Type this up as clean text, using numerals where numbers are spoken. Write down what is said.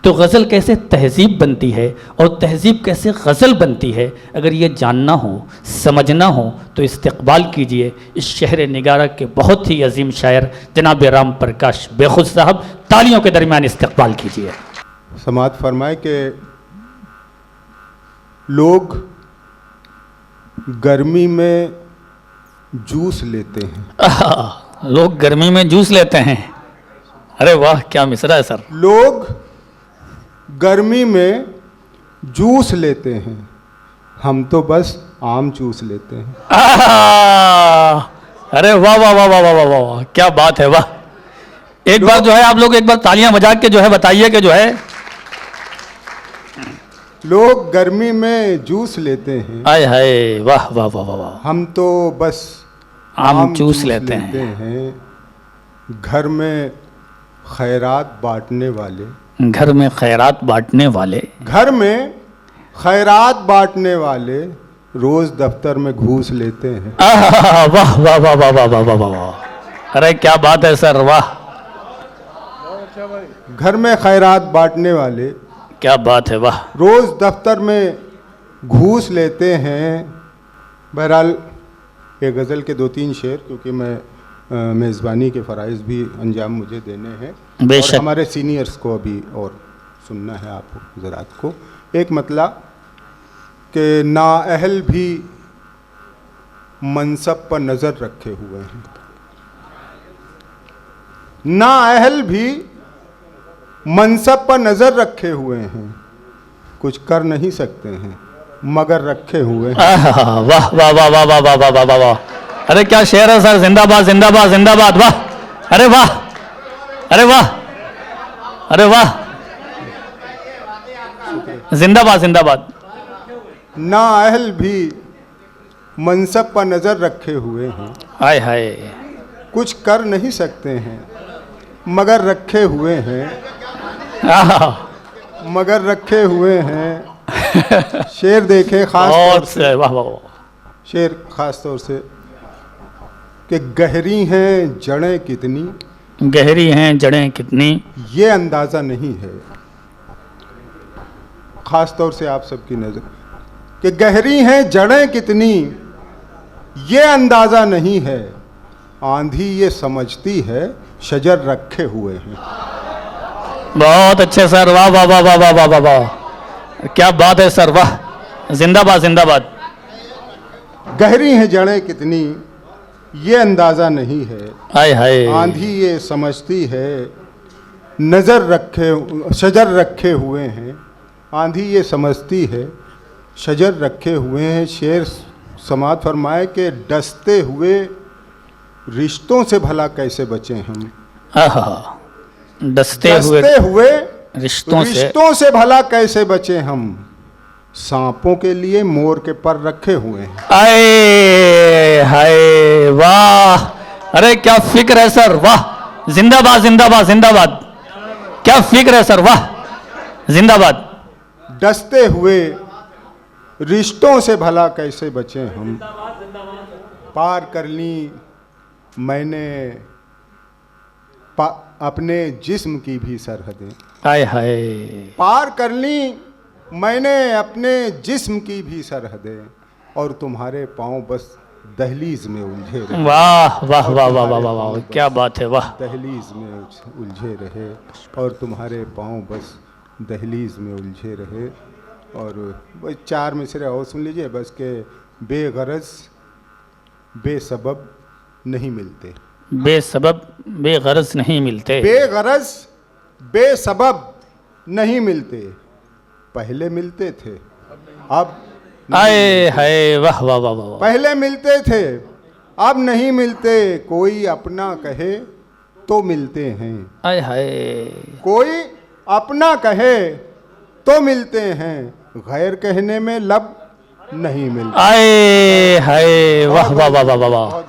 तो गज़ल कैसे तहज़ीब बनती है और तहज़ीब कैसे गज़ल बनती है, अगर ये जानना हो, समझना हो तो इस्तक़बाल कीजिए इस शहर निगारा के बहुत ही अजीम शायर जनाब राम प्रकाश बेखुद साहब। तालियों के दरमियान इस्तक़बाल कीजिए। समाअत फरमाए कि लोग गर्मी में जूस लेते हैं। लोग गर्मी में जूस लेते हैं। अरे वाह, क्या मिसरा है सर। लोग गर्मी में जूस लेते हैं, हम तो बस आम चूस लेते हैं। अरे वाह वाह वाह वाह वाह वाह वाह, क्या बात है, वाह। एक बार जो है आप लोग एक बार तालियां बजा के जो है बताइए कि जो है लोग गर्मी में जूस लेते हैं, आय हाय, वाह वाह वाह वाह वाह, हम तो बस आम चूस लेते हैं। घर में खैरात बांटने वाले, घर में खैरात बांटने वाले, घर में खैरात बांटने वाले रोज दफ्तर में घूस लेते हैं। वाह वाह वाह वाह वाह वाह वाह वाह, अरे क्या बात है सर, वाह। घर में खैरात बांटने वाले क्या बात है, वाह। रोज दफ्तर में घूस लेते हैं। बहरहाल ये गज़ल के 2-3 शेर, क्योंकि मैं मेज़बानी के फ़राइज़ भी अंजाम मुझे देने हैं और हमारे सीनियर्स को अभी और सुनना है आप हज़रात को। एक मतला कि नाअहल भी मनसब पर नज़र रखे हुए हैं, नाअहल भी मनसब पर नज़र रखे हुए हैं, कुछ कर नहीं सकते हैं मगर रखे हुए हैं। वाह वाह वाह वाह वाह वाह वाह वाह वाह, अरे क्या शेर है सर, जिंदाबाद जिंदाबाद जिंदाबाद, वाह। अरे वाह, अरे वाह, अरे वाह, जिंदाबाद जिंदाबाद। नाअहल भी मनसब पर नज़र रखे हुए हैं, हाय हाय, कुछ कर नहीं सकते हैं मगर रखे हुए हैं, मगर रखे हुए हैं। शेर देखे खास तौर से, वाह वाह, शेर खास तौर से कि गहरी हैं जड़ें कितनी, गहरी हैं जड़ें कितनी, ये अंदाज़ा नहीं है। खास तौर से आप सबकी नज़र कि गहरी हैं जड़ें कितनी, ये अंदाज़ा नहीं है, आंधी ये समझती है शजर रखे हुए हैं। बहुत अच्छे सर, वाह वाह वाह वाह वाह वाह वाह वाह, क्या बात है सर, वाह, जिंदाबाद जिंदाबाद। गहरी हैं जड़ें कितनी, ये अंदाज़ा नहीं है, हाय हाय, आंधी ये समझती है नज़र रखे शजर रखे हुए हैं, आंधी ये समझती है शजर रखे हुए हैं। शेर समाअत फरमाए कि डसते हुए रिश्तों से भला कैसे बचें हम, डसते हुए रिश्तों से भला कैसे बचें हम, सांपों के लिए मोर के पर रखे हुए हैं। आए हाय, वाह, अरे क्या फिक्र है सर, वाह, जिंदाबाद जिंदाबाद जिंदाबाद, क्या फिक्र है सर, वाह, जिंदाबाद। डसते हुए रिश्तों से भला कैसे बचें हम, पार कर ली मैंने अपने जिस्म की भी सरहदें, हाय हाय, पार कर ली मैंने अपने जिस्म की भी सरहदें, और तुम्हारे पाँव बस दहलीज में उलझे रहे। वाह वाह वाह वाह वाह वाह वाह, क्या बात है, वाह। दहलीज में उलझे रहे और तुम्हारे पाँव बस दहलीज में उलझे रहे। और बस 4 मिसरे और सुन लीजिए बस के बेगरज बेसबब नहीं मिलते, बेसबब बेगरज नहीं मिलते, बेगरज बेसबब नहीं मिलते, पहले मिलते थे अब आए हाय, वाह वाह वाह वाह, पहले मिलते थे अब नहीं मिलते, कोई अपना कहे तो मिलते हैं, आए हाय, कोई अपना कहे तो मिलते हैं, गैर कहने में लब नहीं मिलते। आए हाय, वाह वाह वाह वाह वाह।